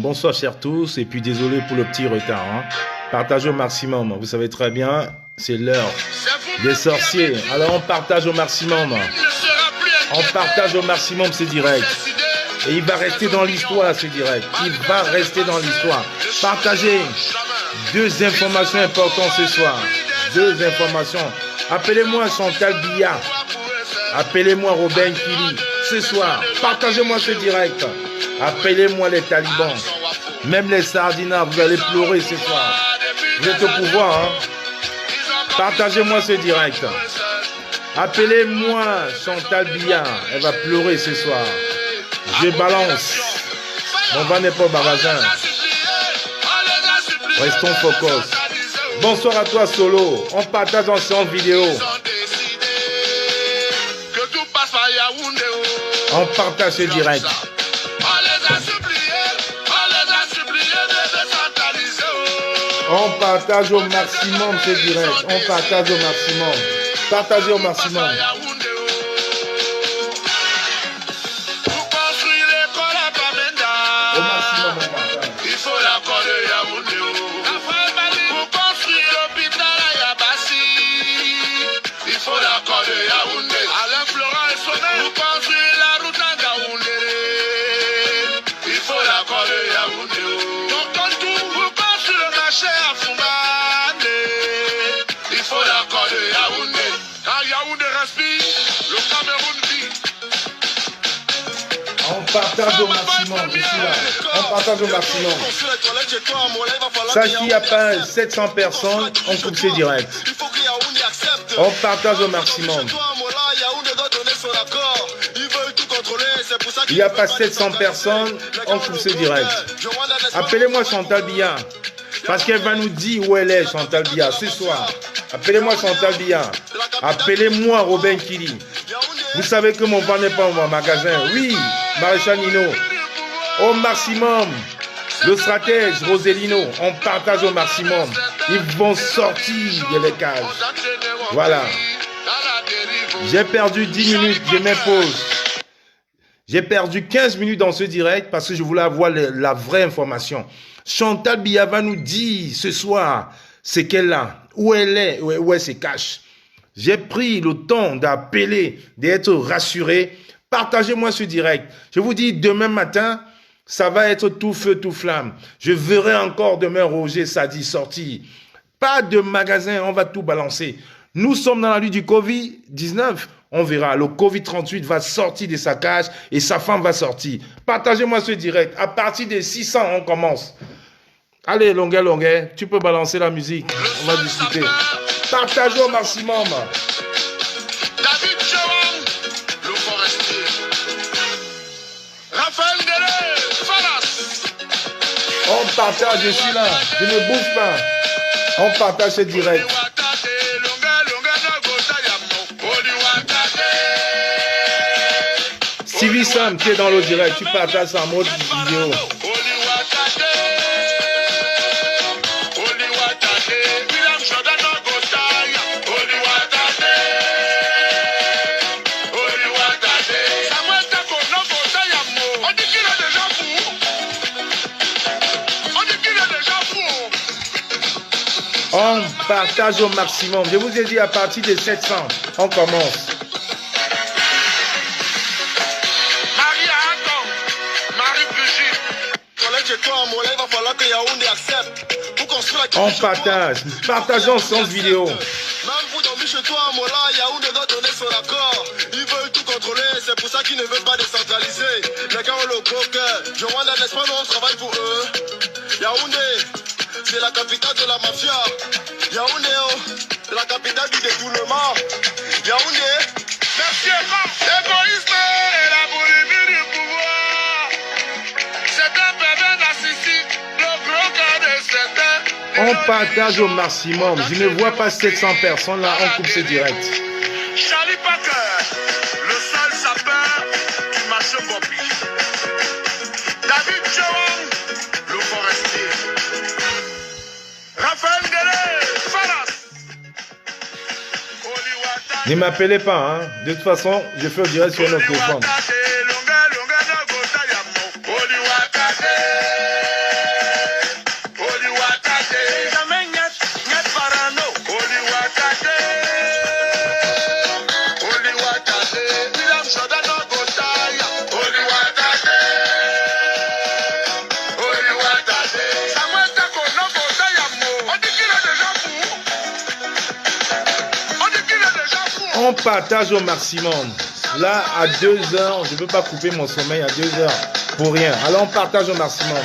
Bonsoir chers tous, et puis désolé pour le petit retard. Partagez au maximum, vous savez très bien, c'est l'heure des sorciers. Alors on partage au maximum. On partage au maximum ce direct. Et il va rester dans l'histoire ce direct. Il va rester dans l'histoire. Partagez deux informations importantes ce soir. Deux informations. Appelez-moi Chantal Biya. Appelez-moi Robin Kili. Ce soir, partagez-moi ce direct. Appelez-moi les talibans. Même les sardinats, vous allez pleurer ce soir. Vous êtes au pouvoir, Partagez-moi ce direct. Appelez-moi Chantal Biya. Elle va pleurer ce soir. Je balance. Mon vent n'est pas au magasin. Restons focus. Bonsoir à toi Solo. On partage ensemble vidéo. On partage ce direct. On partage au maximum ce direct. On partage au maximum. Partagez au maximum. Au maximum, on partage. Il faut l'accord de Yaoundé. Pour construire l'hôpital à Yabassi. Il faut l'accord de Yaoundé. Alain Florent et Sonel. Pour construire la route à Yaoundé. Il faut l'accord de Yaoundé. Donc tout pour construire le marché à Fumane. Il faut l'accord de Yaoundé. Quand Yaoundé respire, le Cameroun vit. On partage au maximum, je suis là. On partage au maximum. Sache qu'il n'y a pas 700 personnes, on coupe ces directs. On partage au maximum. Il n'y a pas 700 personnes, on coupe ces directs. Appelez-moi Chantal Biya. Parce qu'elle va nous dire où elle est, Chantal Biya, ce soir. Appelez-moi Chantal Biya. Appelez-moi Robin Kili. Vous savez que mon vent n'est pas au magasin. Oui, Maréchal Nino. Au maximum. Le stratège Roselino. On partage au maximum. Ils vont sortir de les cages. Voilà. J'ai perdu 10 minutes. Je m'impose. J'ai perdu 15 minutes dans ce direct parce que je voulais avoir la vraie information. Chantal Biya va nous dire ce soir ce qu'elle a, où elle est, où elle se cache. J'ai pris le temps d'appeler, d'être rassuré. Partagez-moi ce direct. Je vous dis, demain matin, ça va être tout feu, tout flamme. Je verrai encore demain Roger Sadi sortir. Pas de magasin, on va tout balancer. Nous sommes dans la lutte du Covid-19. On verra. Le Covid-38 va sortir de sa cage et sa femme va sortir. Partagez-moi ce direct. À partir de 600, on commence. Allez, Longuet, tu peux balancer la musique. On va discuter. Partagez au maximum. David Chouang, le forestier. Raphaël Dele, Falas. On partage, je suis là. Je ne bouge pas. On partage ce direct. Sylvie Sam, tu es dans le direct. Tu partages en mode vidéo. On partage au maximum. Je vous ai dit à partir de 700, on commence. On partage. Partageons sans vidéo. Même vous dormez chez toi à Mola, Yaoundé doit donner son accord. Ils veulent tout contrôler, c'est pour ça qu'ils ne veulent pas décentraliser. Les gars ont le gros cœur. Je Rwanda, n'est-ce pas, nous on travaille pour eux. Yaoundé, c'est la capitale de la mafia. Yaoundé, c'est la capitale du détournement. Yaoundé, merci l'égoïsme et la boulimie du pouvoir. C'est un bébé narcissique, le gros cœur de certains. On partage au maximum. Je ne vois pas 700 personnes là, on coupe ce direct. Charlie Parker, le seul sapeur du marché Bobby. David Chouang, le forestier. Raphaël Dele, Falas. Ne m'appelez pas, De toute façon, je fais au direct sur notre téléphone. partage au maximum. Là, à 2 heures, je ne peux pas couper mon sommeil à 2 heures pour rien. Alors, on partage au maximum.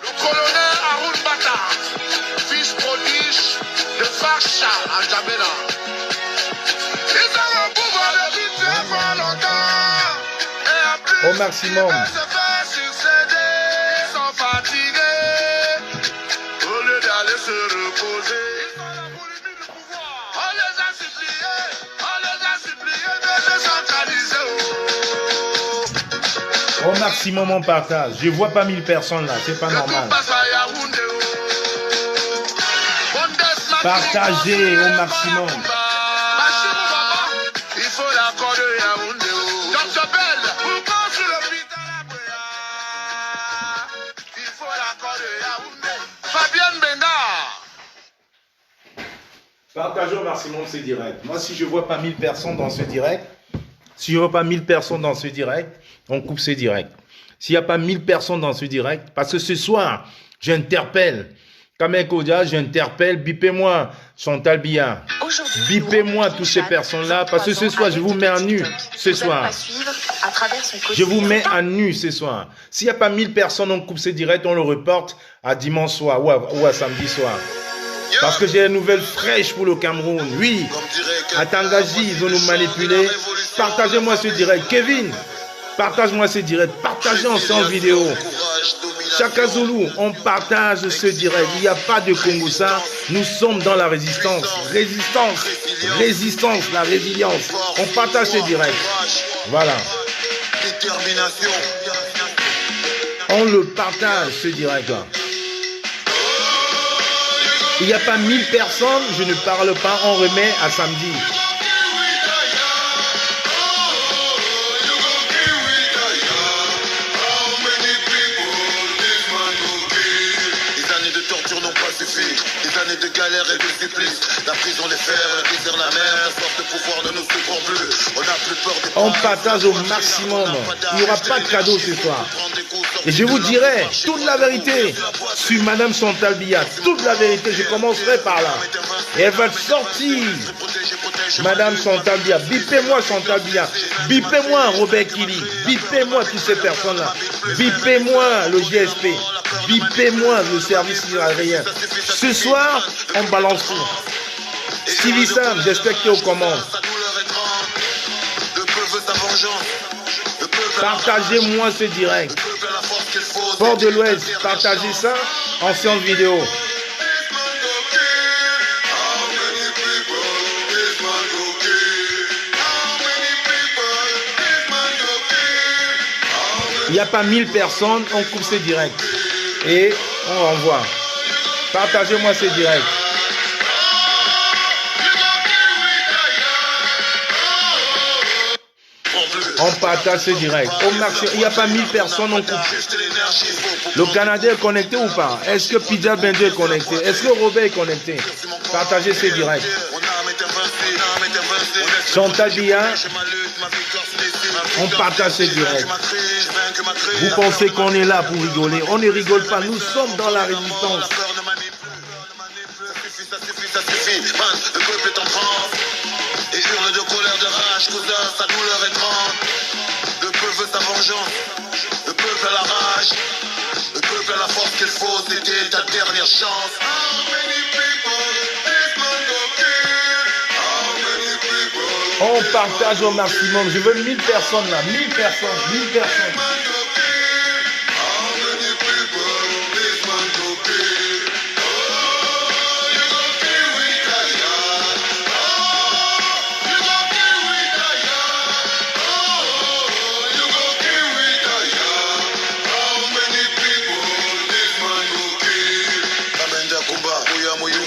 Le colonel Haroun Bata, fils prodige de Facha à Jamena. Ils ont le pouvoir de lutter pour longtemps. Et en plus, Au maximum. ils peuvent se faire succéder sans fatiguer. Au lieu d'aller se reposer, ils ont la boulimie du pouvoir. On les a suppliés de décentraliser. Au maximum, on partage. Je ne vois pas 1000 personnes là, c'est pas normal. Partagez au maximum. Il faut l'accord de Yaoundé. Dr. Bell, pourquoi sur l'hôpital à Boya? Il faut l'accord de Yaoundé. Fabienne Bénard. Partagez au maximum, c'est direct. Moi, si je ne vois pas 1000 personnes dans ce direct, si je ne vois pas 1000 personnes dans ce direct, on coupe ce direct. S'il n'y a pas 1000 personnes dans ce direct, parce que ce soir, j'interpelle Kamekodia, j'interpelle, bipez-moi Chantal Biya. Bipez-moi toutes ces personnes-là, parce que ce soir, je vous mets à nu. Ce soir, je vous mets à nu ce soir. S'il n'y a pas 1000 personnes, on coupe ce direct, on le reporte à dimanche soir ou à samedi soir. Parce que j'ai une nouvelle fraîche pour le Cameroun. Oui, à Tangazi, ils vont nous manipuler. Partagez-moi ce direct. Kevin, partage-moi ce direct. Partagez en séance vidéo. Chaka Zulu, on partage ce direct. Il n'y a pas de Congoussa. Nous sommes dans la résistance. Résistance, résistance, la résilience. On partage ce direct. Voilà. On le partage ce direct-là. Il n'y a pas 1000 personnes, je ne parle pas, on remet à samedi. Les années de torture n'ont pas suffi, les années de galère et de supplice. La prison, les fers, le désert, la mer, la force de pouvoir ne nous secourt plus. On n'a plus peur des On partage au maximum. Il n'y aura pas de cadeau ce soir. Et je vous dirai toute la vérité sur Madame Chantal Biya. Toute la vérité, je commencerai par là. Et elle va sortir. Madame Chantal Biya. Bipez-moi Chantal Biya. Bipez-moi Robert Kili. Bipez-moi toutes ces personnes-là. Bipez-moi le GSP. Bipez-moi le service aérien. Ce soir, on balance tout. Stevie Sam, j'espère qu'il est aux commandes. Partagez-moi ce direct. Port de l'Ouest, partagez ça en séance vidéo. Il n'y a pas 1000 personnes, on coupe ce direct. Et on renvoie. Partagez-moi ce direct. On partage ce direct. Au maximum, il n'y a pas 1000 personnes, on coupe. Le Canadien est connecté ou pas? Est-ce que Pidja Bendo est connecté? Est-ce que Robert est connecté? Partagez ce direct. Chantal Biya, on partage ce direct. Vous pensez qu'on est là pour rigoler? On ne rigole pas, nous sommes dans la résistance. Ça suffit, man, le peuple est en transe. Et hurle de colère, de rage, cousin, sa douleur est grande. Le peuple veut sa vengeance, le peuple a la rage. Le peuple a la force qu'il faut, c'était ta dernière chance. On partage au maximum, je veux 1000 personnes là, 1000 personnes, 1000 personnes.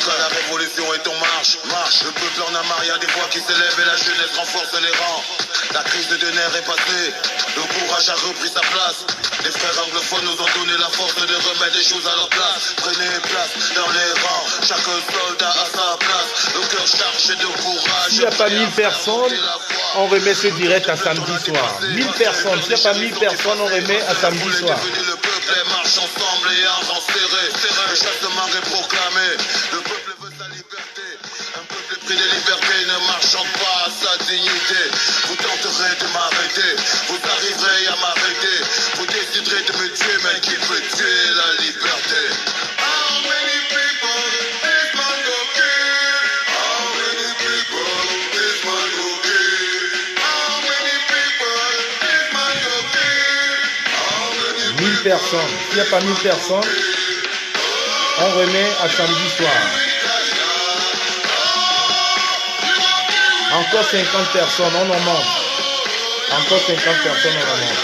La révolution est en marche, marche. Le peuple en a marre, y a des voix qui s'élèvent et la jeunesse renforce les rangs. La crise de nerfs est passée, le courage a repris sa place. Les frères anglophones nous ont donné la force de remettre les choses à leur place. Prenez place dans les rangs, chaque soldat a sa place. Le cœur chargé de courage. S'il n'y a pas 1000 personnes, on remet ce direct à samedi soir. 1000 personnes, s'il n'y a pas 1000 personnes, on remet à samedi soir. Le peuple marche ensemble et en rang serré. enthousiastement est proclamé. Le peuple veut sa liberté. Un peuple pris de liberté ne marchant pas à sa dignité. Vous tenterez de m'arrêter, vous arriverez à m'arrêter. Vous déciderez de me tuer, mais qui peut tuer la liberté? How many people this man go kill? How many people this man go kill? How many people this man go kill? How many 1000 personnes. S'il n'y a pas 1000 personnes, on remet à samedi soir. Encore 50 personnes, on en manque. Encore 50 personnes, on en manque.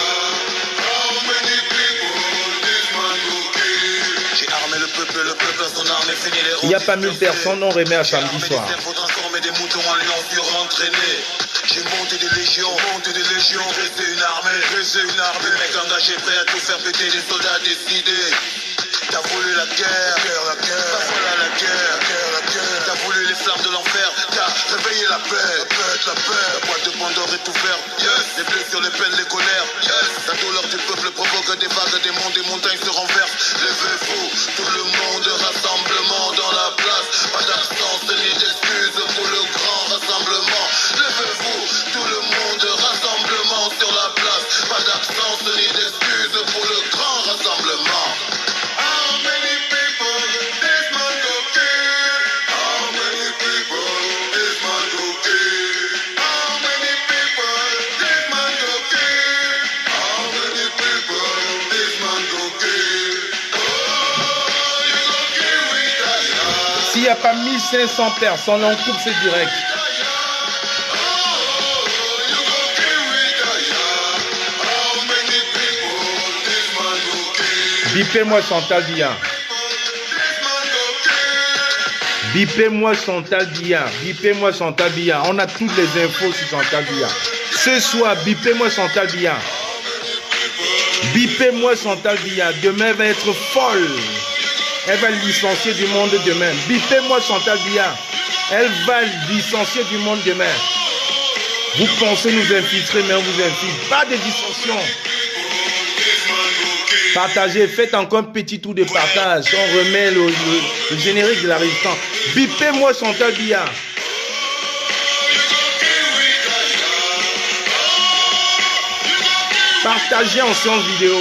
J'ai armé le peuple à son arme et fini les. Il n'y a pas 1000 personnes, on remet à samedi soir. Faut transformer des moutons en lions surentraînés. J'ai monté des légions, dressé une armée. Des mecs engagés, prêts à tout faire péter, des soldats décidés. T'as voulu la guerre, bah voilà la guerre. T'as voulu les flammes de l'enfer, t'as réveillé la paix. La boîte de Pandore est ouverte, les blessures, les peines, les colères. La douleur du peuple provoque des vagues, des monts, des montagnes se renversent. Levez-vous, tout le monde, rassemblement dans la place. Pas d'absence ni d'excuses pour le grand rassemblement. Levez-vous, tout le monde, rassemblement sur la place. Pas d'absence ni d'excuses pour le grand rassemblement. How many people this man go kill? How many people this man go kill? How many people this man go kill? How many people this man go kill? Oh, you go kill with that. S'il n'y a pas 1500 personnes, on coupe ce direct. Bipez-moi Chantal Biya. Bipez-moi Chantal Biya. Bipez-moi Chantal Biya. On a toutes les infos sur Chantal Biya. Ce soir, bipez-moi Chantal Biya. Bipez-moi Chantal Biya. Demain, elle va être folle. Elle va licencier du monde demain. Bipez-moi Chantal Biya. Elle va licencier du monde demain. Vous pensez nous infiltrer, mais on vous infiltre. Pas de dissension. Partagez, faites encore un petit tour de partage. On remet le générique de la résistance. Bipez-moi Chantal Biya. Partagez en séance vidéo.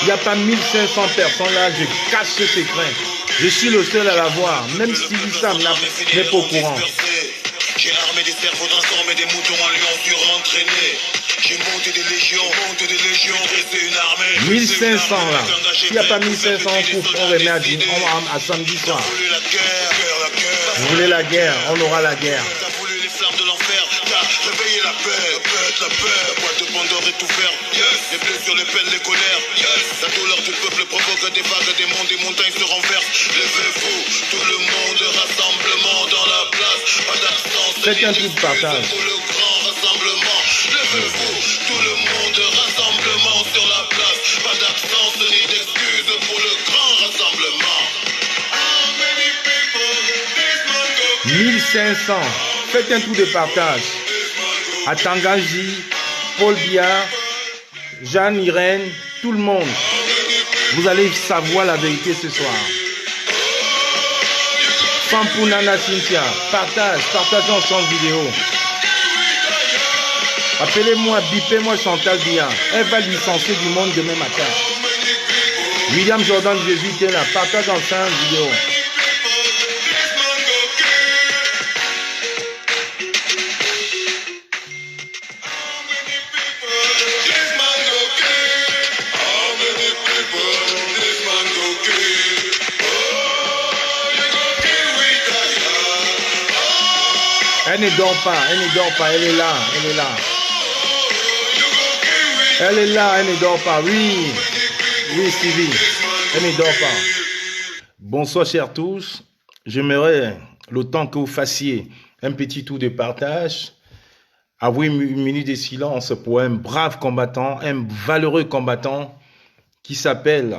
Il n'y a pas 1500 personnes là, je cache ce secret. Je suis le seul à l'avoir, même si Wissam n'est pas au courant. J'ai armé des cerveaux transformés des moutons en lions surentraînés. J'ai monté des légions, dressé une armée. 1500 là. S'il n'y a pas 1500, on remet à samedi soir. Vous voulez la guerre, on aura la guerre. T'as voulu les flammes de l'enfer, t'as réveillé la paix. La boîte de Pandore est ouverte. Les blessures, les peines, les colères. La douleur du peuple provoque des vagues, des monts, des montagnes se renversent. Levez-vous, tout le monde, rassemblement dans la place. Pas d'absence, faites un truc de partage. Pour le grand rassemblement. Levez-vous, tout le monde, rassemblement sur la place. Pas d'absence ni d'excuses pour le grand rassemblement. How many people this man go 1500. Faites un tour de partage. À Tangaji, Paul Biya, Jeanne, Irène, tout le monde. Vous allez savoir la vérité ce soir. Fampou Nana Cynthia, partagez en séance vidéo. Appelez-moi, bipez-moi Chantal Biya. Elle va licencier du monde demain matin. William Jordan Jésus est là, partage en séance vidéo. Elle ne dort pas, elle est là. Elle est là, elle ne dort pas, oui Stevie, elle ne dort pas. Bonsoir chers tous, j'aimerais le temps que vous fassiez un petit tour de partage, avouez une minute de silence pour un brave combattant, un valeureux combattant qui s'appelle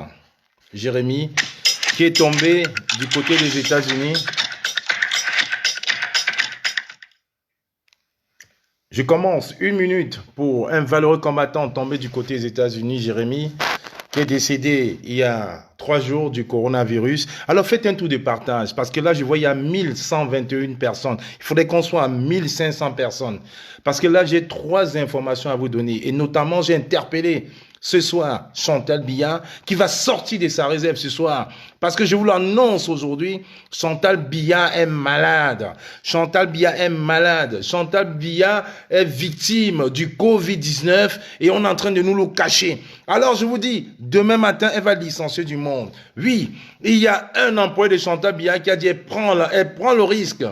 Jérémy, qui est tombé du côté des États-Unis. Je commence une minute pour un valeureux combattant tombé du côté des États-Unis, Jérémy. qui est décédé il y a 3 jours du coronavirus. Alors faites un tour de partage, parce que là je vois il y a 1121 personnes. Il faudrait qu'on soit à 1500 personnes. Parce que là j'ai 3 informations à vous donner. Et notamment j'ai interpellé ce soir Chantal Biya qui va sortir de sa réserve ce soir. Parce que je vous l'annonce aujourd'hui, Chantal Biya est malade. Chantal Biya est malade. Chantal Biya est victime du Covid-19 et on est en train de nous le cacher. Alors je vous dis, demain matin, elle va licencier du monde. Oui, il y a un employé de Chantal Biya qui a dit elle prend le risque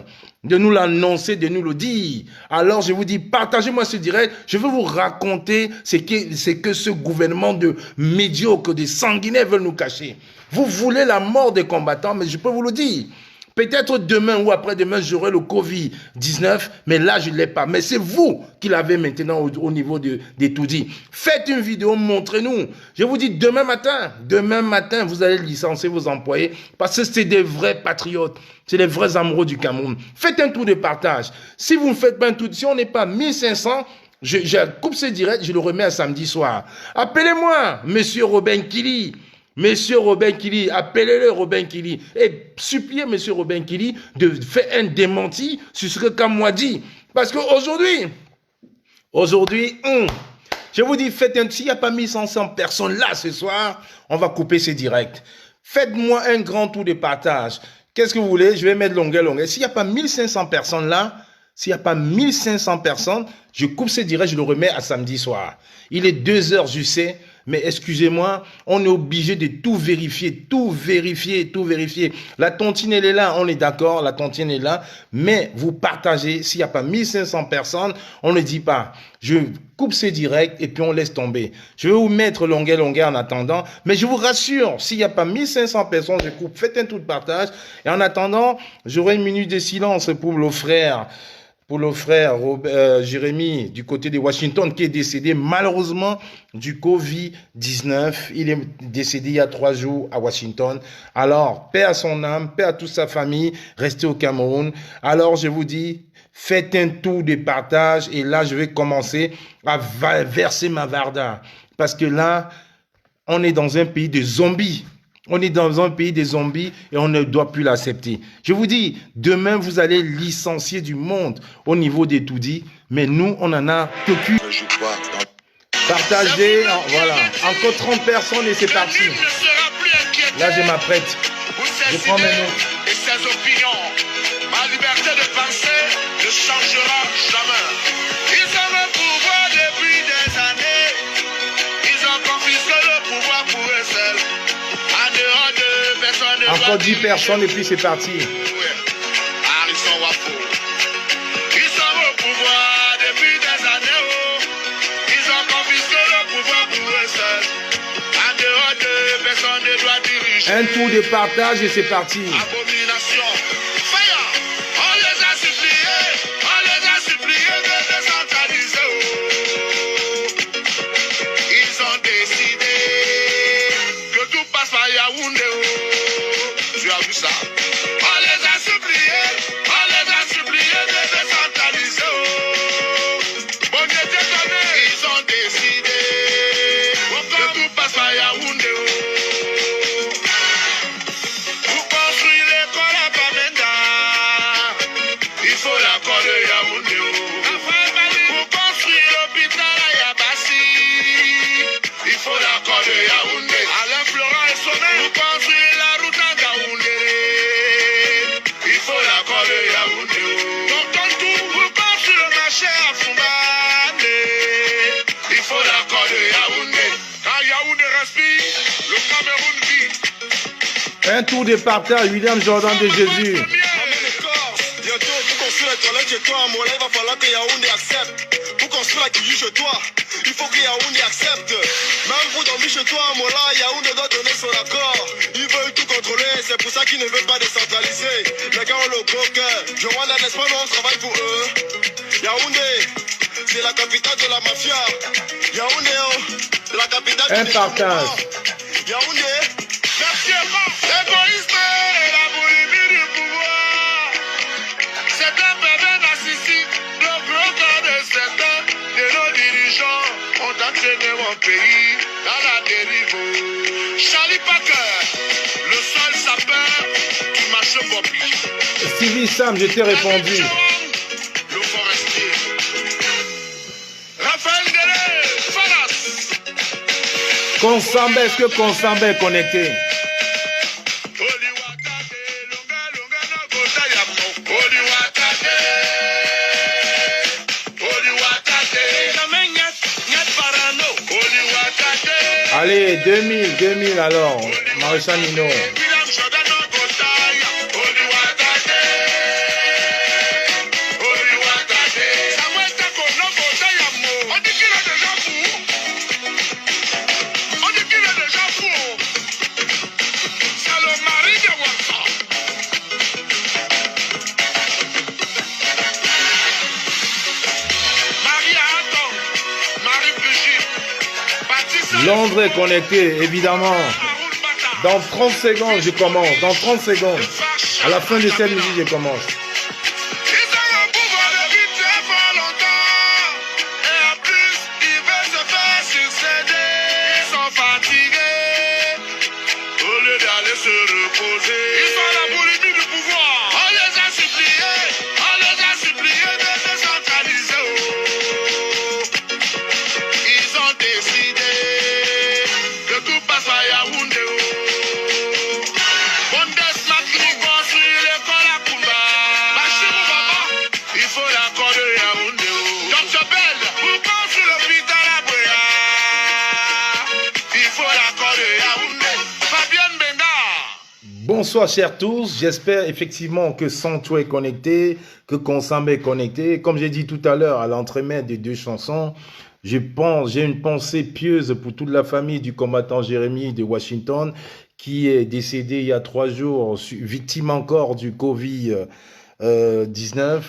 de nous l'annoncer, de nous le dire. Alors je vous dis, partagez-moi ce direct. Je veux vous raconter ce que ce gouvernement de médiocres, de sanguinaires veulent nous cacher. Vous voulez la mort des combattants, mais je peux vous le dire. Peut-être demain ou après-demain, j'aurai le Covid-19, mais là, je ne l'ai pas. Mais c'est vous qui l'avez maintenant au niveau des tout-dits. Faites une vidéo, montrez-nous. Je vous dis, demain matin, vous allez licencier vos employés parce que c'est des vrais patriotes. C'est des vrais amoureux du Cameroun. Faites un tour de partage. Si vous ne faites pas un tour, si on n'est pas 1500, je coupe ce direct, je le remets à samedi soir. Appelez-moi, monsieur Robin Kili. Monsieur Robin Kili, appelez-le Robin Kili et suppliez monsieur Robin Kili de faire un démenti sur ce que Kamwa dit. Parce qu'aujourd'hui, je vous dis, s'il n'y a pas 1500 personnes là ce soir, on va couper ces directs. Faites-moi un grand tour de partage. Qu'est-ce que vous voulez? Je vais mettre longueur. S'il n'y a pas 1500 personnes là, je coupe ce direct, je le remets à samedi soir. Il est 2h, je sais. Mais excusez-moi, on est obligé de tout vérifier. La tontine, elle est là, on est d'accord, la tontine est là. Mais vous partagez, s'il n'y a pas 1500 personnes, on ne dit pas. Je coupe ce direct et puis on laisse tomber. Je vais vous mettre longueur en attendant. Mais je vous rassure, s'il n'y a pas 1500 personnes, je coupe. Faites un tout de partage. Et en attendant, j'aurai une minute de silence pour le frère Jérémy du côté de Washington qui est décédé malheureusement du Covid-19. Il est décédé il y a 3 jours à Washington. Alors, paix à son âme, paix à toute sa famille, restez au Cameroun. Alors, je vous dis, faites un tour de partage et là, je vais commencer à verser ma varda. Parce que là, on est dans un pays de zombies. On est dans un pays des zombies et on ne doit plus l'accepter. Je vous dis, demain, vous allez licencier du monde au niveau des tout-dits, mais nous, on en a que cul. Partagez, voilà. Encore 30 personnes et c'est parti. Là, je m'apprête. Je prends mes notes. Et ses opinions, ma liberté de penser ne changera jamais. Ils ont le pouvoir depuis des années. Ils ont confisqué le pouvoir pour eux seuls. Encore 10 personnes et puis c'est parti. Ils sont au pouvoir depuis des années. Ils ont confisqué le pouvoir pour eux seuls. En dehors de personne ne doit diriger. Un tour de partage et c'est parti. Abomination. Fire. On les a suppliés de décentraliser. Ils ont décidé que tout passe par Yaoundé. Tu as vu ça? On les a suppliés de décentraliser. Bon Dieu te donné, ils ont décidé que tout passe par Yaoundé. Pour construire l'école à Bamenda, il faut l'accord de Yaoundé. Pour construire l'hôpital à Yabassi, il faut l'accord de Yaoundé. Alain Florent et Sommet, pour construire la route à Yaoundé. Il faut l'accord de Yaoundé. Donc tout pour construire le marché à Foumbane. Il faut l'accord de Yaoundé. Quand Yaoundé respire, le Cameroun vit. Un tour de partage, William Jordan de Jésus. Bientôt, pour construire les toilettes chez toi, mon là, il va falloir que Yaoundé accepte. Pour construire la cuisine chez toi, il faut que Yaoundé accepte. Même pour dormir chez toi, mon là, Yaoundé doit donner son accord. Ils veulent tout contrôler, c'est pour ça qu'ils ne veulent pas décentraliser. Les gars ont le gros cœur. Je vois n'est-ce pas, nous on travaille pour eux. Yaoundé, c'est la capitale de la mafia. Yaoundé, c'est la capitale Un du partage. Yaoundé, L'égoïsme et la boulimie du pouvoir. C'est un pervers narcissique, le gros corps de certains de nos dirigeants ont entraîné mon pays dans la dérive. Charlie Parker, le seul sapeur qui marche Bobby. Sylvie Sam, je t'ai répondu. Le forestier. Raphaël Dele, Falas. Consamba, est-ce que Consamba est connecté? Allez, 2000 alors, Maréchal Nino. Londres est connecté, évidemment. Dans 30 secondes, je commence. Dans 30 secondes. À la fin de cette musique, je commence. Bonsoir chers tous, j'espère effectivement que Sancho est connecté, que Consamba est connecté. Comme j'ai dit tout à l'heure à l'entremets des deux chansons, j'ai une pensée pieuse pour toute la famille du combattant Jérémy de Washington qui est décédé il y a 3 jours, victime encore du Covid-19.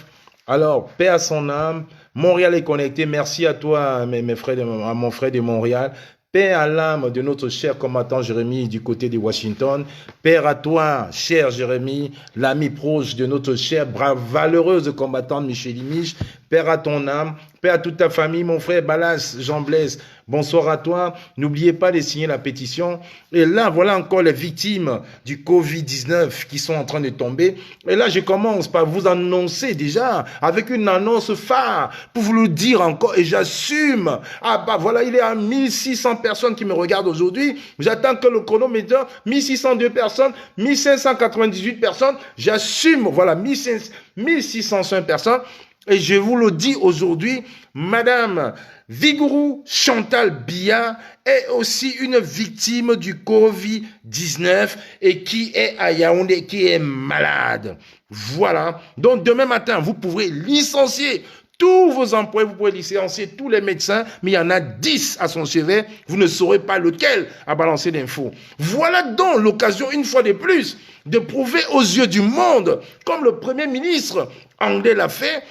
Alors, paix à son âme, Montréal est connecté, merci à toi mes frères, à mon frère de Montréal. Paix à l'âme de notre cher combattant Jérémy du côté de Washington. Paix à toi, cher Jérémy, l'ami proche de notre cher, brave, valeureuse combattante Michel Mich. Paix à ton âme. Paix à toute ta famille, mon frère Balas, Jean Blaise. Bonsoir à toi. N'oubliez pas de signer la pétition. Et là, voilà encore les victimes du Covid-19 qui sont en train de tomber. Et là, je commence par vous annoncer déjà avec une annonce phare pour vous le dire encore. Et j'assume. Ah bah voilà, il y a 1600 personnes qui me regardent aujourd'hui. J'attends que le chronomètre, 1602 personnes, 1598 personnes. J'assume, voilà, 1605 personnes. Et je vous le dis aujourd'hui, Madame Vigouroux Chantal Biya est aussi une victime du Covid-19 et qui est à Yaoundé, qui est malade. Voilà. Donc demain matin, vous pourrez licencier tous vos employés, vous pouvez licencier tous les médecins, mais il y en a 10 à son chevet. Vous ne saurez pas lequel à balancer l'info. Voilà donc l'occasion, une fois de plus, de prouver aux yeux du monde, comme le Premier ministre anglais l'a fait,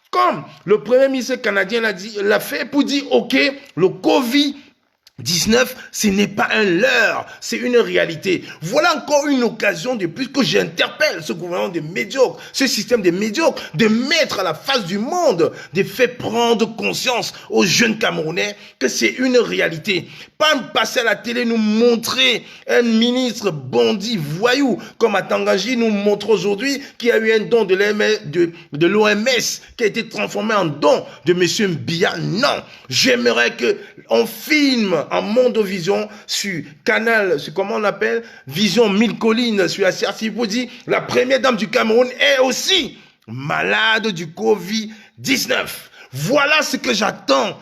comme le Premier ministre canadien l'a fait pour dire, OK, le Covid-19, ce n'est pas un leurre, c'est une réalité. Voilà encore une occasion de plus que j'interpelle ce gouvernement de médiocres, ce système de médiocres, de mettre à la face du monde, de faire prendre conscience aux jeunes Camerounais que c'est une réalité. Pas me passer à la télé, nous montrer un ministre bandit, voyou, comme à Tangaji, nous montre aujourd'hui qu'il y a eu un don de l'OMS qui a été transformé en don de M. Biya. Non, j'aimerais qu'on filme en Mondovision sur Canal, sur comment on appelle, Vision 1000 collines, sur la CRC, la première dame du Cameroun est aussi malade du Covid-19. Voilà ce que j'attends,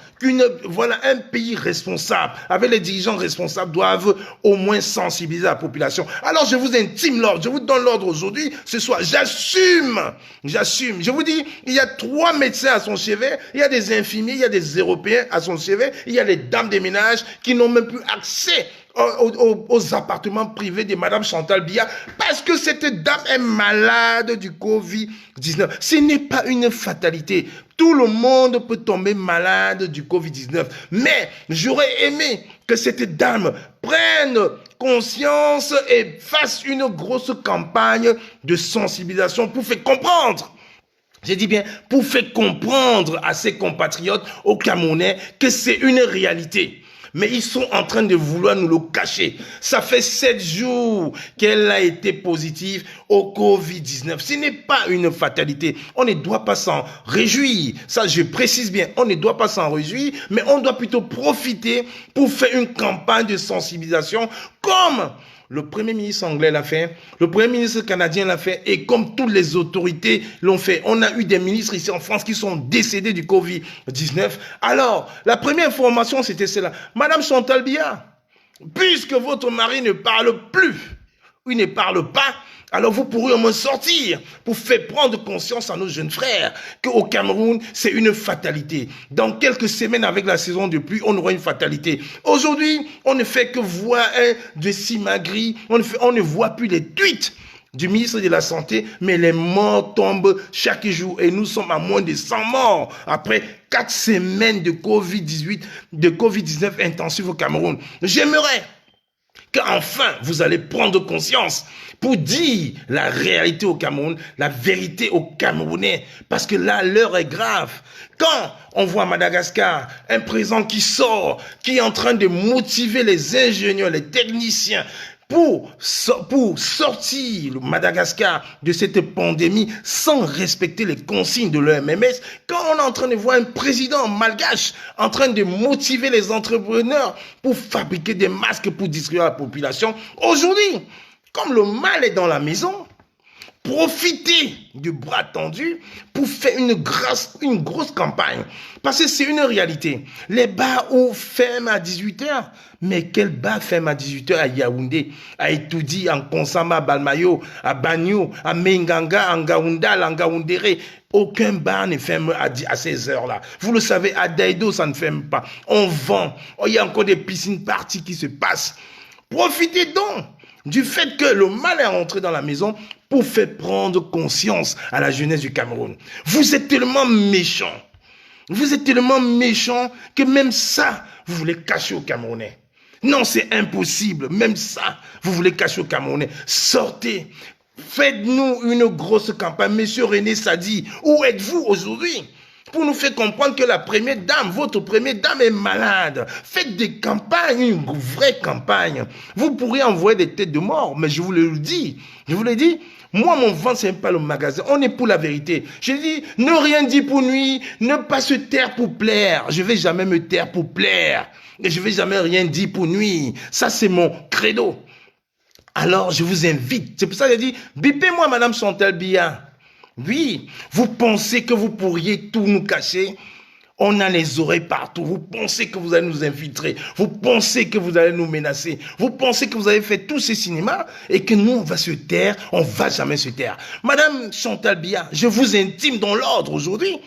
voilà un pays responsable, avec les dirigeants responsables doivent au moins sensibiliser la population. Alors je vous intime l'ordre, je vous donne l'ordre aujourd'hui, ce soir, j'assume. Je vous dis, il y a 3 médecins à son chevet, il y a des infirmiers, il y a des Européens à son chevet, il y a les dames des ménages qui n'ont même plus accès aux appartements privés de Madame Chantal Biya parce que cette dame est malade du Covid-19. Ce n'est pas une fatalité. Tout le monde peut tomber malade du Covid-19. Mais j'aurais aimé que cette dame prenne conscience et fasse une grosse campagne de sensibilisation pour faire comprendre. J'ai dit bien, pour faire comprendre à ses compatriotes, aux Camerounais, que c'est une réalité. Mais ils sont en train de vouloir nous le cacher. Ça fait 7 jours qu'elle a été positive au Covid-19. Ce n'est pas une fatalité. On ne doit pas s'en réjouir. Ça, je précise bien. On ne doit pas s'en réjouir, mais on doit plutôt profiter pour faire une campagne de sensibilisation comme le Premier ministre anglais l'a fait, le Premier ministre canadien l'a fait, et comme toutes les autorités l'ont fait. On a eu des ministres ici en France qui sont décédés du Covid-19. Alors, la première information, c'était celle-là. Madame Chantal Biya, puisque votre mari ne parle plus, il ne parle pas, alors vous pourrez au moins sortir pour faire prendre conscience à nos jeunes frères qu'au Cameroun, c'est une fatalité. Dans quelques semaines, avec la saison de pluie, on aura une fatalité. Aujourd'hui, on ne fait que voir de Simagri, on ne voit plus les tweets du ministre de la Santé, mais les morts tombent chaque jour et nous sommes à moins de 100 morts après 4 semaines de Covid-19 intensif au Cameroun. J'aimerais qu'enfin vous allez prendre conscience pour dire la réalité au Cameroun, la vérité aux Camerounais, parce que là, l'heure est grave. Quand on voit à Madagascar un président qui sort, qui est en train de motiver les ingénieurs, les techniciens, pour sortir le Madagascar de cette pandémie sans respecter les consignes de l'OMS, quand on est en train de voir un président malgache en train de motiver les entrepreneurs pour fabriquer des masques pour distribuer à la population, aujourd'hui, comme le mal est dans la maison, profitez du bras tendu pour faire une grosse campagne. Parce que c'est une réalité. Les bars ferment à 18h. Mais quel bar ferme à 18h à Yaoundé, à Etoudi, en Konsama, à Balmayo, à Bagno, à Menganga, à Ngaoundal, à Ngaoundéré. Aucun bar ne ferme à ces heures-là. Vous le savez, à Daïdo, ça ne ferme pas. On vend. Il y a encore des piscines parties qui se passent. Profitez donc du fait que le mal est rentré dans la maison pour faire prendre conscience à la jeunesse du Cameroun. Vous êtes tellement méchants. Vous êtes tellement méchants que même ça, vous voulez cacher aux Camerounais. Non, c'est impossible. Même ça, vous voulez cacher aux Camerounais. Sortez. Faites-nous une grosse campagne. Monsieur René Sadi, où êtes-vous aujourd'hui? Pour nous faire comprendre que la première dame, votre première dame est malade. Faites des campagnes, une vraie campagne. Vous pourrez envoyer des têtes de mort, mais je vous le dis. Je vous l'ai dit. Moi, mon ventre, ce n'est pas le magasin. On est pour la vérité. Je dis, ne rien dire pour nuire, ne pas se taire pour plaire. Je ne vais jamais me taire pour plaire. Et je ne vais jamais rien dire pour nuire. Ça, c'est mon credo. Alors, je vous invite. C'est pour ça que j'ai dit, bipez-moi, Madame Chantal Biya. Oui, vous pensez que vous pourriez tout nous cacher? On a les oreilles partout. Vous pensez que vous allez nous infiltrer. Vous pensez que vous allez nous menacer. Vous pensez que vous avez fait tous ces cinémas et que nous, on va se taire. On ne va jamais se taire. Madame Chantal Biya, je vous intime dans l'ordre aujourd'hui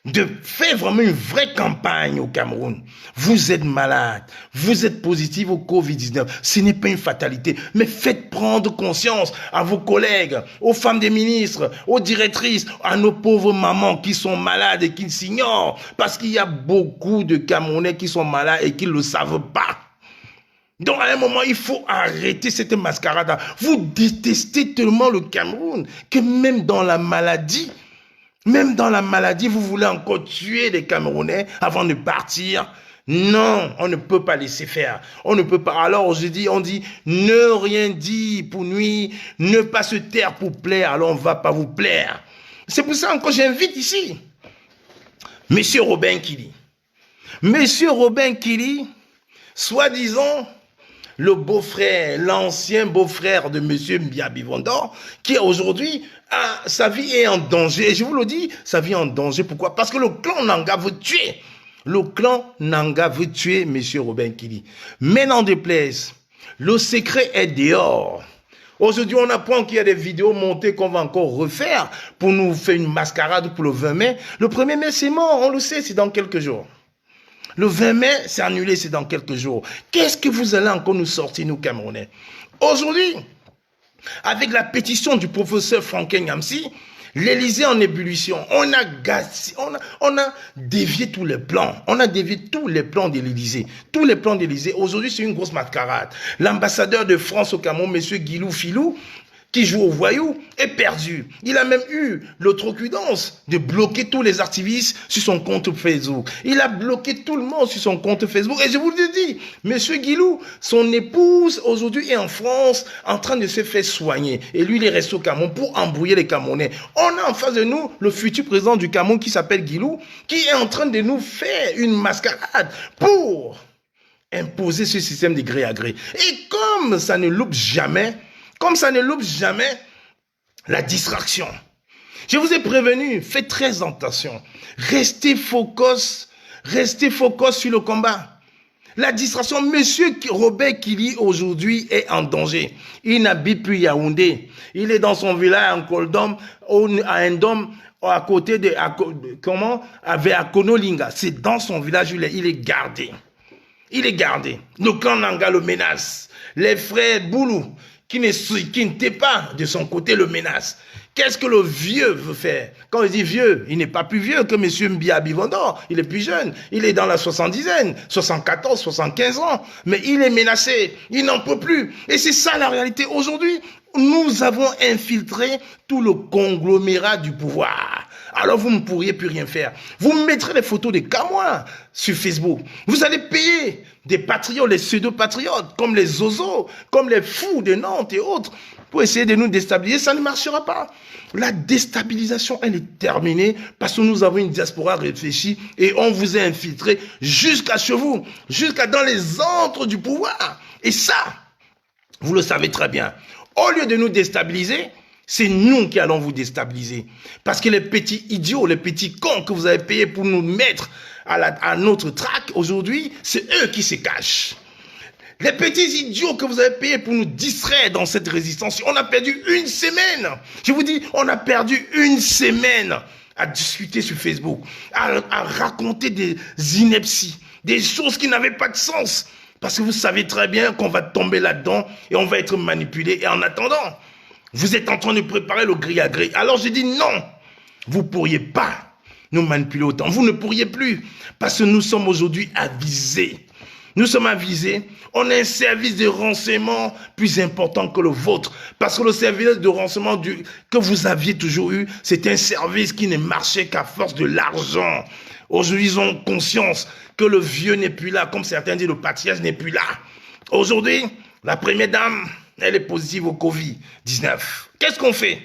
de faire vraiment une vraie campagne au Cameroun. Vous êtes malade, vous êtes positif au Covid-19. Ce n'est pas une fatalité, mais faites prendre conscience à vos collègues, aux femmes des ministres, aux directrices, à nos pauvres mamans qui sont malades et qui s'ignorent. Parce qu'il y a beaucoup de Camerounais qui sont malades et qui ne le savent pas. Donc à un moment, il faut arrêter cette mascarade. Vous détestez tellement le Cameroun que même dans la maladie, vous voulez encore tuer les Camerounais avant de partir. Non, on ne peut pas laisser faire. On ne peut pas. Alors, on dit, ne rien dire pour nuire, ne pas se taire pour plaire. Alors, on ne va pas vous plaire. C'est pour ça encore j'invite ici Monsieur Robin Kili. Monsieur Robin Kili, soi-disant, le beau-frère, l'ancien beau-frère de Monsieur Mbia Bivondor, qui aujourd'hui, sa vie est en danger. Et je vous le dis, sa vie est en danger. Pourquoi? Parce que le clan Nanga veut tuer. Le clan Nanga veut tuer Monsieur Robin Kili. Mais n'en déplaise, le secret est dehors. Aujourd'hui, on apprend qu'il y a des vidéos montées qu'on va encore refaire pour nous faire une mascarade pour le 20 mai. Le 1er mai, c'est mort, on le sait, c'est dans quelques jours. Le 20 mai, c'est annulé, c'est dans quelques jours. Qu'est-ce que vous allez encore nous sortir, nous, Camerounais? Aujourd'hui, avec la pétition du professeur Franquin Nyamsi, l'Élysée en ébullition, on a dévié tous les plans. On a dévié tous les plans de l'Élysée. Tous les plans de l'Élysée. Aujourd'hui, c'est une grosse mascarade. L'ambassadeur de France au Cameroun, M. Guilou Filou, qui joue au voyou est perdu. Il a même eu l'outrecuidance de bloquer tous les activistes sur son compte Facebook. Il a bloqué tout le monde sur son compte Facebook. Et je vous le dis, Monsieur Guilou, son épouse aujourd'hui est en France en train de se faire soigner. Et lui, il est resté au Cameroun pour embrouiller les Camerounais. On a en face de nous le futur président du Cameroun qui s'appelle Guilou, qui est en train de nous faire une mascarade pour imposer ce système de gré à gré. Et comme ça ne loupe jamais, la distraction. Je vous ai prévenu, faites très attention. Restez focus sur le combat. La distraction, monsieur Robert Kili aujourd'hui est en danger. Il n'habite plus Yaoundé. Il est dans son village en Koldom, à Ndom, à côté de, vers Konolinga. C'est dans son village, il est gardé. Il est gardé. Le clan Nanga le menace. Les frères Boulou, qui n'étaient pas de son côté, le menace. Qu'est-ce que le vieux veut faire? Quand il dit vieux, il n'est pas plus vieux que M. Mbia Bivondor. Il est plus jeune. Il est dans la 70aine, 74, 75 ans. Mais il est menacé. Il n'en peut plus. Et c'est ça la réalité. Aujourd'hui, nous avons infiltré tout le conglomérat du pouvoir. Alors vous ne pourriez plus rien faire. Vous mettrez les photos des Camois sur Facebook. Vous allez payer des patriotes, les pseudo-patriotes, comme les Zozo, comme les fous de Nantes et autres, pour essayer de nous déstabiliser. Ça ne marchera pas. La déstabilisation, elle est terminée parce que nous avons une diaspora réfléchie et on vous a infiltré jusqu'à chez vous, jusqu'à dans les antres du pouvoir. Et ça, vous le savez très bien. Au lieu de nous déstabiliser, c'est nous qui allons vous déstabiliser. Parce que les petits idiots, les petits cons que vous avez payés pour nous mettre à notre traque aujourd'hui, c'est eux qui se cachent. Les petits idiots que vous avez payés pour nous distraire dans cette résistance, on a perdu une semaine. Je vous dis, on a perdu une semaine à discuter sur Facebook, à raconter des inepties, des choses qui n'avaient pas de sens. Parce que vous savez très bien qu'on va tomber là-dedans et on va être manipulé. Et en attendant, vous êtes en train de préparer le gré à gré. Alors j'ai dit non, vous ne pourriez pas nous manipuler autant. Vous ne pourriez plus. Parce que nous sommes aujourd'hui avisés. Nous sommes avisés. On a un service de renseignement plus important que le vôtre. Parce que le service de renseignement que vous aviez toujours eu, c'est un service qui ne marchait qu'à force de l'argent. Aujourd'hui, ils ont conscience que le vieux n'est plus là. Comme certains disent, le patriarche n'est plus là. Aujourd'hui, la première dame, elle est positive au Covid-19. Qu'est-ce qu'on fait?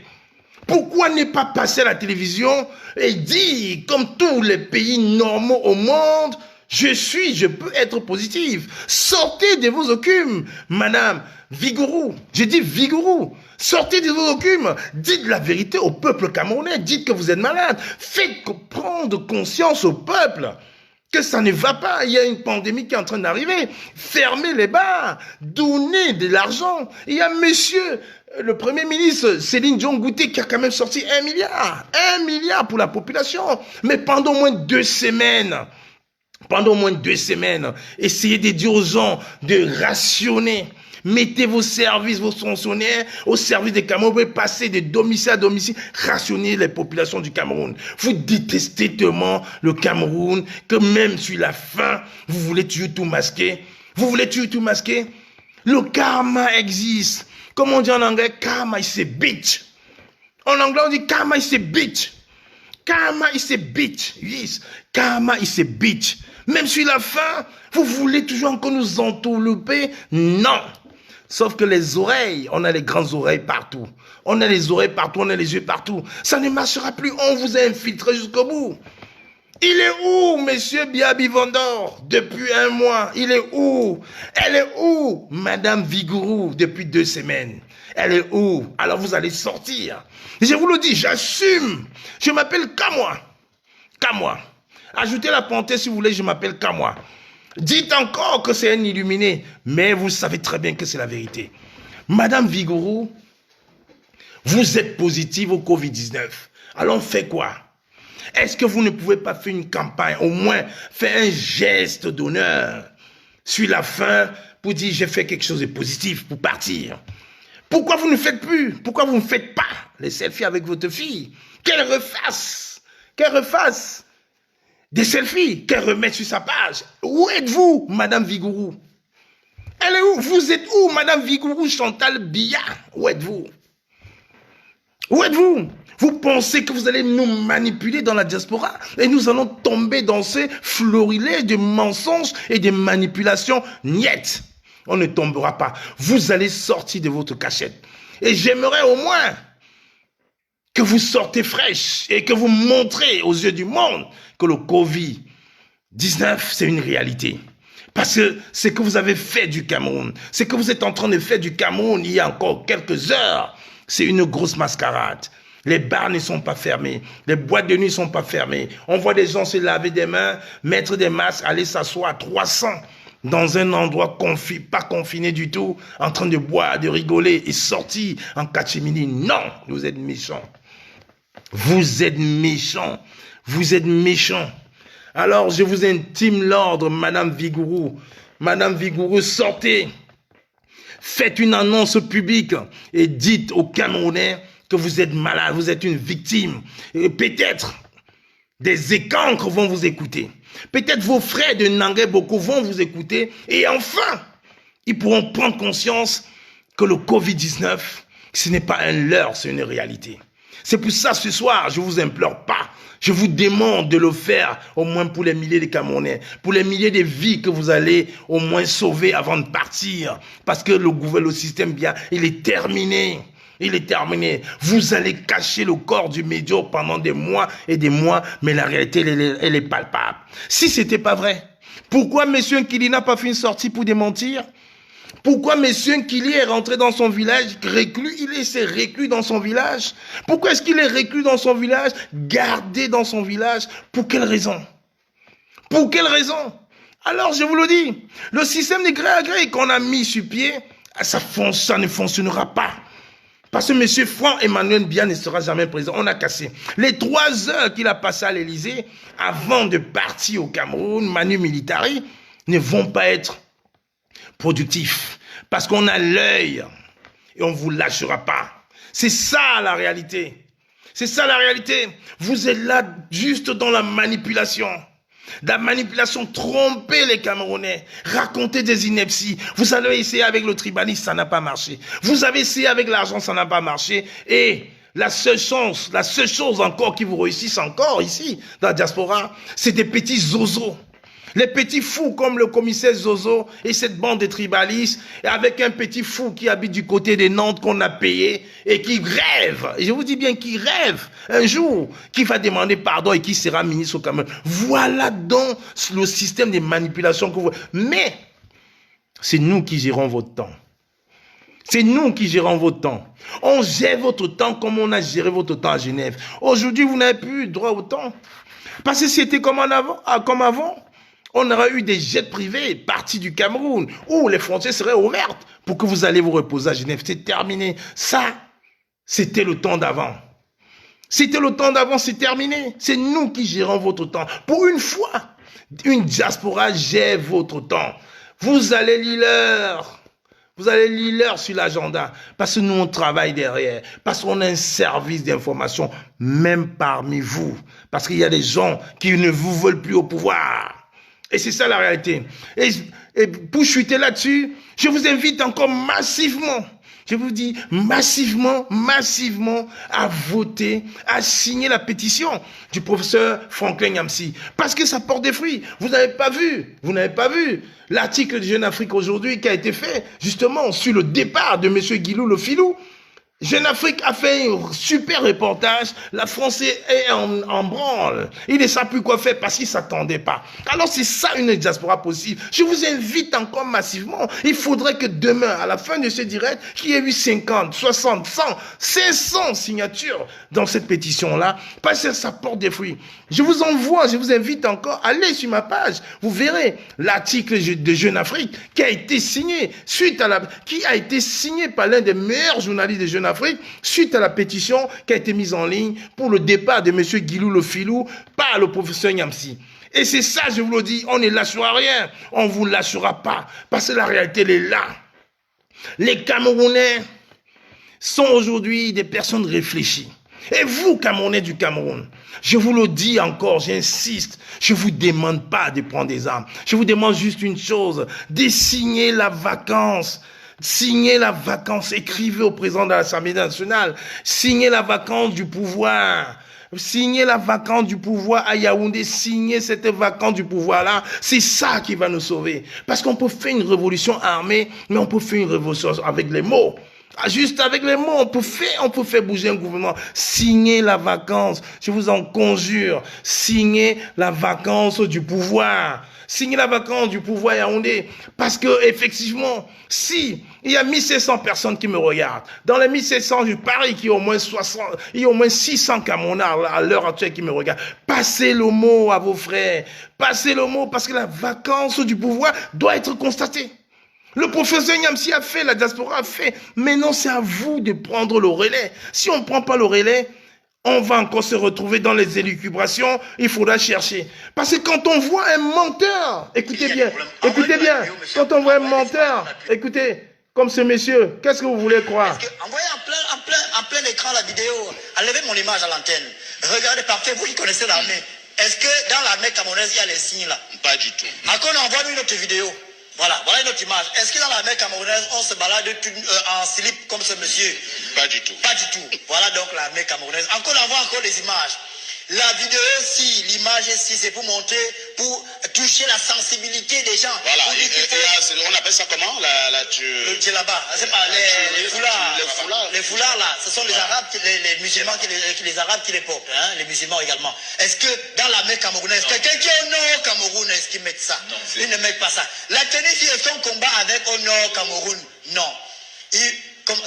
Pourquoi ne pas passer à la télévision et dire, comme tous les pays normaux au monde, je peux être positive. Sortez de vos écumes, madame Vigourou. J'ai dit Vigourou. Sortez de vos écumes. Dites la vérité au peuple camerounais. Dites que vous êtes malade. Faites prendre conscience au peuple que ça ne va pas. Il y a une pandémie qui est en train d'arriver. Fermez les bars. Donnez de l'argent. Il y a monsieur le Premier ministre Céline Dion Gouté qui a quand même sorti 1 milliard. 1 milliard pour la population. Mais pendant au moins 2 semaines... Pendant au moins 2 semaines, essayez de dire aux gens de rationner. Mettez vos services, vos fonctionnaires au service des Cameroun. Vous pouvez passer de domicile à domicile, rationner les populations du Cameroun. Vous détestez tellement le Cameroun que même sur la faim, vous voulez toujours tout masquer. Vous voulez toujours tout masquer. Le karma existe. Comme on dit en anglais, karma is a bitch. En anglais, on dit karma is a bitch. Karma is a bitch. Yes, karma is a bitch. Même sur la fin, vous voulez toujours encore nous entourlouper? Non. Sauf que les oreilles, on a les grandes oreilles partout. On a les oreilles partout, on a les yeux partout. Ça ne marchera plus. On vous a infiltré jusqu'au bout. Il est où, monsieur Biabi Vendor? Depuis 1 mois. Il est où? Elle est où, madame Vigourou, depuis 2 semaines? Elle est où? Alors vous allez sortir. Je vous le dis, j'assume. Je m'appelle Kamoa. Kamoa. Ajoutez la parenthèse si vous voulez, je m'appelle Kamoa. Dites encore que c'est un illuminé, mais vous savez très bien que c'est la vérité. Madame Vigourou, vous êtes positive au Covid-19. Alors on fait quoi? Est-ce que vous ne pouvez pas faire une campagne, au moins faire un geste d'honneur sur la fin pour dire j'ai fait quelque chose de positif pour partir? Pourquoi vous ne faites plus? Pourquoi vous ne faites pas les selfies avec votre fille? Qu'elle refasse des selfies, qu'elle remette sur sa page. Où êtes-vous, madame Vigourou? Elle est où? Vous êtes où, madame Vigourou Chantal Biya? Où êtes-vous? Où êtes-vous? Vous pensez que vous allez nous manipuler dans la diaspora et nous allons tomber dans ces florilèges de mensonges et de manipulations? Niet, on ne tombera pas. Vous allez sortir de votre cachette. Et j'aimerais au moins que vous sortez fraîche et que vous montrez aux yeux du monde que le Covid-19, c'est une réalité. Parce que ce que vous avez fait du Cameroun, ce que vous êtes en train de faire du Cameroun il y a encore quelques heures, c'est une grosse mascarade. Les bars ne sont pas fermés, les boîtes de nuit ne sont pas fermées. On voit des gens se laver des mains, mettre des masques, aller s'asseoir à 300 dans un endroit pas confiné du tout, en train de boire, de rigoler et sortir en catimini. Non, vous êtes méchants. Vous êtes méchants. Vous êtes méchants. Alors, je vous intime l'ordre, Madame Vigouroux. Madame Vigouroux, sortez. Faites une annonce publique et dites aux Camerounais que vous êtes malade, vous êtes une victime. Et peut-être des écancres vont vous écouter. Peut-être vos frères de Nangué Boko vont vous écouter. Et enfin, ils pourront prendre conscience que le Covid-19, ce n'est pas un leurre, c'est une réalité. C'est pour ça, ce soir, je ne vous implore pas. Je vous demande de le faire, au moins pour les milliers de Camerounais, pour les milliers de vies que vous allez au moins sauver avant de partir. Parce que le système bien, il est terminé. Il est terminé. Vous allez cacher le corps du médiocre pendant des mois et des mois, mais la réalité, elle est palpable. Si ce n'était pas vrai, pourquoi M. Nkili n'a pas fait une sortie pour démentir? Pourquoi M. Nkili est rentré dans son village reclus? Il s'est reclus dans son village. Pourquoi est-ce qu'il est reclus dans son village, gardé dans son village? Pour quelle raison? Pour quelle raison? Alors, je vous le dis, le système de gré à gré qu'on a mis sur pied, ça ne fonctionnera pas. Parce que M. Franck-Emmanuel Biya ne sera jamais présent. On a cassé. Les 3 heures qu'il a passées à l'Élysée, avant de partir au Cameroun, Manu Militari, ne vont pas être productifs. Parce qu'on a l'œil et on ne vous lâchera pas. C'est ça la réalité. C'est ça la réalité. Vous êtes là juste dans la manipulation. La manipulation, tromper les Camerounais, raconter des inepties. Vous avez essayé avec le tribalisme, ça n'a pas marché. Vous avez essayé avec l'argent, ça n'a pas marché. Et la seule chose encore qui vous réussisse encore ici, dans la diaspora, c'est des petits zozos. Les petits fous comme le commissaire Zozo et cette bande de tribalistes, avec un petit fou qui habite du côté de Nantes qu'on a payé et qui rêve, et je vous dis bien qui rêve un jour, qui va demander pardon et qui sera ministre au Cameroun. Voilà donc le système de manipulation que vous... Mais c'est nous qui gérons votre temps. C'est nous qui gérons votre temps. On gère votre temps comme on a géré votre temps à Genève. Aujourd'hui, vous n'avez plus droit au temps. Parce que c'était comme avant. On aurait eu des jets privés partis du Cameroun où les frontières seraient ouvertes pour que vous allez vous reposer à Genève. C'est terminé. Ça, c'était le temps d'avant. C'était le temps d'avant, c'est terminé. C'est nous qui gérons votre temps. Pour une fois, une diaspora gère votre temps. Vous allez lire l'heure. Vous allez lire l'heure sur l'agenda. Parce que nous, on travaille derrière. Parce qu'on a un service d'information, même parmi vous. Parce qu'il y a des gens qui ne vous veulent plus au pouvoir. Et c'est ça la réalité. Et pour chuter là-dessus, je vous invite encore massivement, je vous dis massivement, à voter, à signer la pétition du professeur Franklin Nyamsi. Parce que ça porte des fruits. Vous n'avez pas vu l'article de Jeune Afrique aujourd'hui qui a été fait justement sur le départ de M. Guilou Le Filou. Jeune Afrique a fait un super reportage. La France est en branle. Il ne sait plus quoi faire parce qu'il ne s'attendait pas. Alors c'est ça une diaspora possible. Je vous invite encore massivement. Il faudrait que demain, à la fin de ce direct, qu'il y ait eu 50, 60, 100, 500 signatures dans cette pétition-là. Parce que ça porte des fruits. Je vous invite encore, allez sur ma page. Vous verrez l'article de Jeune Afrique qui a été signé par l'un des meilleurs journalistes de Jeune Afrique suite à la pétition qui a été mise en ligne pour le départ de M. Guilou Le Filou par le professeur Nyamsi. Et c'est ça, je vous le dis, on ne lâchera rien, on ne vous lâchera pas, parce que la réalité, elle est là. Les Camerounais sont aujourd'hui des personnes réfléchies. Et vous, Camerounais du Cameroun, je vous le dis encore, j'insiste, je ne vous demande pas de prendre des armes. Je vous demande juste une chose, de signer la vacance Signez la vacance, écrivez au président de l'Assemblée nationale, signez la vacance du pouvoir. Signez la vacance du pouvoir à Yaoundé, signez cette vacance du pouvoir-là, c'est ça qui va nous sauver. Parce qu'on peut faire une révolution armée, mais on peut faire une révolution avec les mots. Juste avec les mots, on peut faire bouger un gouvernement. Signez la vacance, je vous en conjure, signez la vacance du pouvoir. Signez la vacance du pouvoir Yaoundé. Parce que, effectivement, si il y a 1700 personnes qui me regardent, dans les 1700, je parie qu'il y a au moins 600 Camerounais à l'heure actuelle qui me regardent. Passez le mot à vos frères. Passez le mot parce que la vacance du pouvoir doit être constatée. Le professeur Nyamsi a fait, la diaspora a fait. Maintenant, c'est à vous de prendre le relais. Si on ne prend pas le relais, on va encore se retrouver dans les élucubrations, il faudra chercher. Parce que quand on voit un menteur, écoutez bien, quand on voit un menteur, écoutez, comme ce monsieur, qu'est-ce que vous voulez croire? Envoyez en plein écran la vidéo, enlevez mon image à l'antenne. Regardez parfait, vous qui connaissez l'armée. Est-ce que dans l'armée camerounaise, il y a les signes là? Pas du tout. Encore on envoie une autre vidéo. Voilà une autre image. Est-ce que dans l'armée camerounaise, on se balade en slip comme ce monsieur? Pas du tout. Pas du tout. Voilà donc l'armée camerounaise. Encore on envoie encore les images. La vidéo si, l'image si, c'est pour montrer, pour toucher la sensibilité des gens. Voilà, on appelle ça comment le djellaba, c'est pas les foulards. Les foulards là, ce sont les Arabes, les musulmans, les Arabes qui les portent, hein, les musulmans également. Est-ce que dans l'armée camerounaise, quelqu'un qui est au nord Cameroun, est-ce qu'ils mettent ça? Non, ils ne mettent pas ça. La tenue qui est son combat avec au nord Cameroun, non.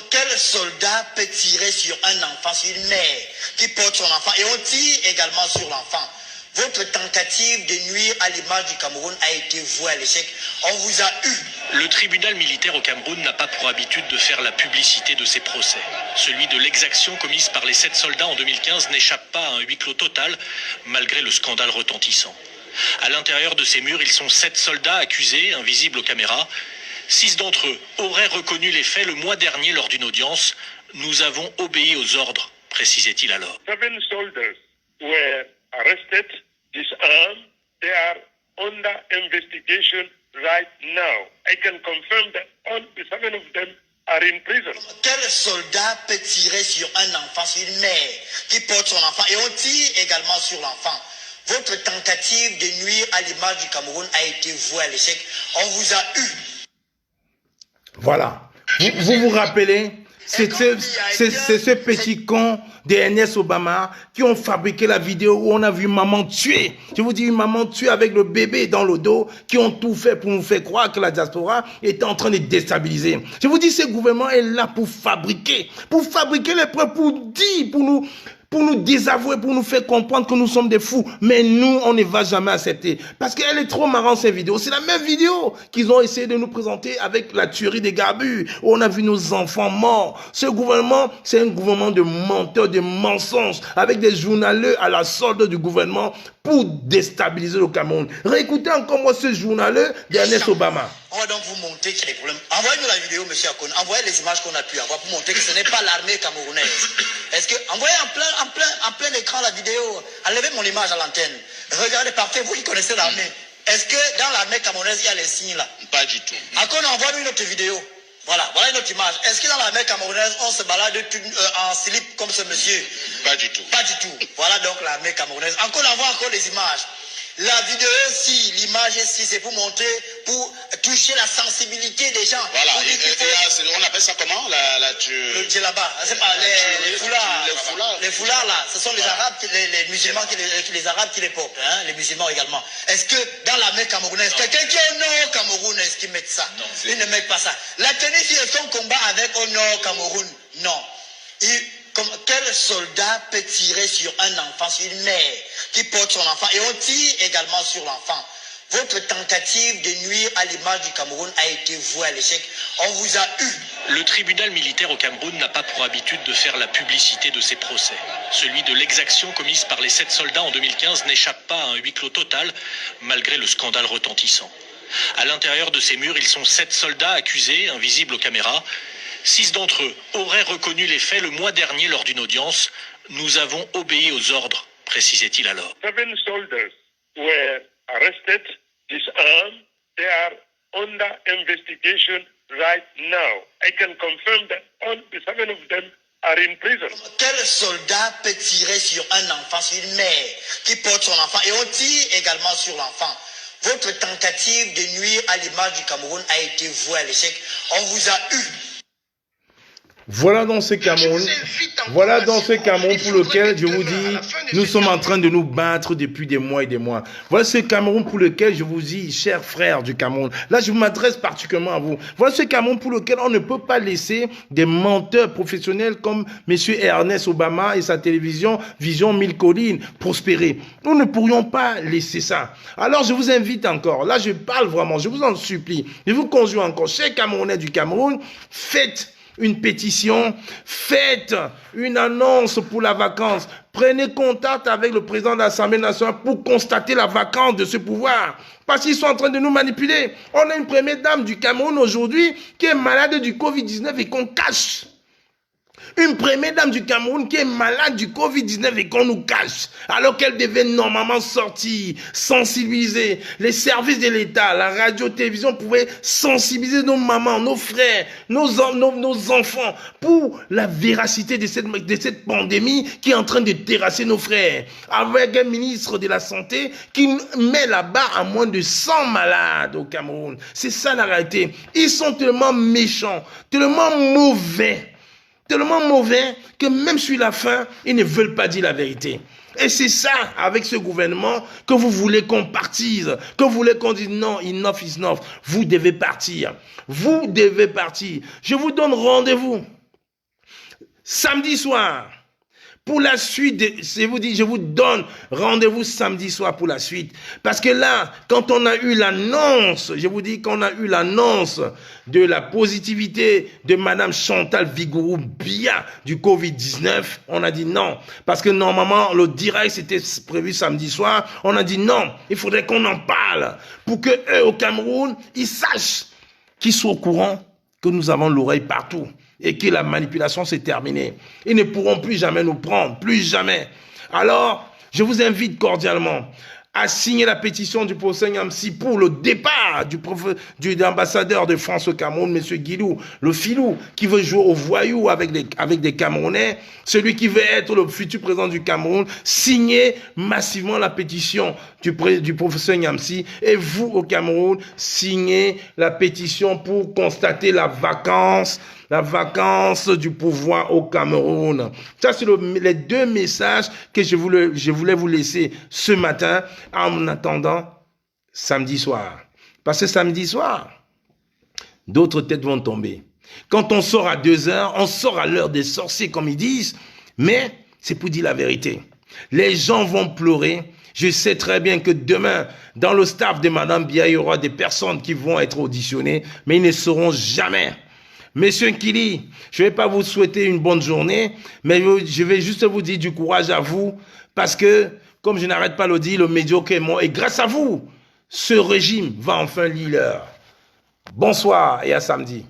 Quel soldat peut tirer sur un enfant, sur une mère qui porte son enfant, et on tire également sur l'enfant? Votre tentative de nuire à l'image du Cameroun a été vouée à l'échec. On vous a eu. Le tribunal militaire au Cameroun n'a pas pour habitude de faire la publicité de ses procès. Celui de l'exaction commise par les 7 soldats en 2015 n'échappe pas à un huis clos total, malgré le scandale retentissant. À l'intérieur de ces murs, ils sont 7 soldats accusés, invisibles aux caméras. 6 d'entre eux auraient reconnu les faits le mois dernier lors d'une audience. Nous avons obéi aux ordres, précisait-il alors. 7 soldiers were arrested, disarmed. They are under investigation right now. I can confirm that all the 7 of them are in prison. Quel soldat peut tirer sur un enfant, sur une mère qui porte son enfant, et on tire également sur l'enfant? Votre tentative de nuire à l'image du Cameroun a été vouée à l'échec. On vous a eu. Voilà. Vous vous rappelez, c'est ce petit con d'Ernest Obama qui ont fabriqué la vidéo où on a vu maman tuer. Je vous dis, une maman tuée avec le bébé dans le dos, qui ont tout fait pour nous faire croire que la diaspora était en train de déstabiliser. Je vous dis, ce gouvernement est là pour fabriquer les preuves, pour dire, pour nous désavouer, pour nous faire comprendre que nous sommes des fous. Mais nous, on ne va jamais accepter. Parce qu'elle est trop marrante, cette vidéo. C'est la même vidéo qu'ils ont essayé de nous présenter avec la tuerie des Garbus, où on a vu nos enfants morts. Ce gouvernement, c'est un gouvernement de menteurs, de mensonges, avec des journaleux à la solde du gouvernement pour déstabiliser le Cameroun. Réécoutez encore moi ce journaleux d'Ernest Obama. On va donc vous montrer qu'il y a des problèmes. Envoyez-nous la vidéo, monsieur Akon. Envoyez les images qu'on a pu avoir pour montrer que ce n'est pas l'armée camerounaise. Est-ce que, envoyez en plein écran la vidéo. Enlevez mon image à l'antenne. Regardez parfait, vous qui connaissez l'armée. Est-ce que dans l'armée camerounaise, il y a les signes là? Pas du tout. Akon, envoie-nous une autre vidéo. Voilà une autre image. Est-ce que dans l'armée camerounaise, on se balade en slip comme ce monsieur? Pas du tout. Pas du tout. Voilà donc l'armée camerounaise. Encore, on voit encore les images. La vidéo si, l'image si, c'est pour montrer, pour toucher la sensibilité des gens. Voilà, on appelle ça comment le djellaba, c'est pas les foulards. Les foulards là, ce sont les Arabes, les musulmans, les Arabes qui les portent, hein, les musulmans également. Est-ce que dans l'armée camerounaise, quelqu'un qui est au nord Cameroun, est-ce qu'ils mettent ça? Non, ils ne mettent pas ça. La tenue qui est son combat avec au nord Cameroun, non. Quel soldat peut tirer sur un enfant, sur une mère qui porte son enfant, et on tire également sur l'enfant? Votre tentative de nuire à l'image du Cameroun a été vouée à l'échec. On vous a eu. Le tribunal militaire au Cameroun n'a pas pour habitude de faire la publicité de ses procès. Celui de l'exaction commise par les 7 soldats en 2015 n'échappe pas à un huis clos total, malgré le scandale retentissant. À l'intérieur de ces murs, ils sont 7 soldats accusés, invisibles aux caméras. 6 d'entre eux auraient reconnu les faits le mois dernier lors d'une audience. Nous avons obéi aux ordres, précisait-il alors. 7 soldiers were arrested, disarmed. They are under investigation right now. I can confirm that all the 7 of them are in prison. Quel soldat peut tirer sur un enfant, sur une mère qui porte son enfant, et on tire également sur l'enfant? Votre tentative de nuire à l'image du Cameroun a été vouée à l'échec. On vous a eu. Voilà dans ce Cameroun pour lequel je vous dis, nous sommes en train de nous battre depuis des mois et des mois. Voilà ce Cameroun pour lequel je vous dis, chers frères du Cameroun, là je m'adresse particulièrement à vous. Voilà ce Cameroun pour lequel on ne peut pas laisser des menteurs professionnels comme M. Ernest Obama et sa télévision Vision 1000 collines prospérer. Nous ne pourrions pas laisser ça. Alors je vous invite encore, là je parle vraiment, je vous en supplie, je vous conjure encore, chers Camerounais du Cameroun, faites une pétition, faites une annonce pour la vacance. Prenez contact avec le président de l'Assemblée nationale pour constater la vacance de ce pouvoir. Parce qu'ils sont en train de nous manipuler. On a une première dame du Cameroun aujourd'hui qui est malade du Covid-19 et qu'on cache. Une première dame du Cameroun qui est malade du Covid-19 et qu'on nous cache, alors qu'elle devait normalement sortir, sensibiliser les services de l'État, la radio-télévision pouvaient sensibiliser nos mamans, nos frères, nos enfants pour la véracité de cette pandémie qui est en train de terrasser nos frères. Avec un ministre de la Santé qui met la barre à moins de 100 malades au Cameroun. C'est ça la réalité. Ils sont tellement méchants, tellement mauvais que même sur la fin, ils ne veulent pas dire la vérité. Et c'est ça, avec ce gouvernement, que vous voulez qu'on partise, que vous voulez qu'on dise non, enough is enough. Vous devez partir. Vous devez partir. Je vous donne rendez-vous samedi soir. Pour la suite, je vous donne rendez-vous samedi soir pour la suite. Parce que là, quand on a eu l'annonce, je vous dis qu'on a eu l'annonce de la positivité de Madame Chantal Vigourou-Biya du Covid-19, on a dit non. Parce que normalement, le direct, c'était prévu samedi soir. On a dit non, il faudrait qu'on en parle pour que eux, au Cameroun, ils sachent, qu'ils soient au courant que nous avons l'oreille partout. Et que la manipulation s'est terminée. Ils ne pourront plus jamais nous prendre, plus jamais. Alors, je vous invite cordialement à signer la pétition du professeur Nyamsi pour le départ de l'ambassadeur de France au Cameroun, M. Guilou, le filou, qui veut jouer au voyou avec des Camerounais, celui qui veut être le futur président du Cameroun. Signez massivement la pétition du professeur Nyamsi, et vous, au Cameroun, signez la pétition pour constater la vacance du pouvoir au Cameroun. Ça, c'est les deux messages que je voulais vous laisser ce matin en attendant samedi soir. Parce que samedi soir, d'autres têtes vont tomber. Quand on sort à 2h, on sort à l'heure des sorciers, comme ils disent, mais c'est pour dire la vérité. Les gens vont pleurer. Je sais très bien que demain, dans le staff de Madame Biya, il y aura des personnes qui vont être auditionnées, mais ils ne seront jamais. Monsieur Nkili, je ne vais pas vous souhaiter une bonne journée, mais je vais juste vous dire du courage à vous, parce que, comme je n'arrête pas de le dire, le médiocre est mort, et grâce à vous, ce régime va enfin lire l'heure. Bonsoir et à samedi.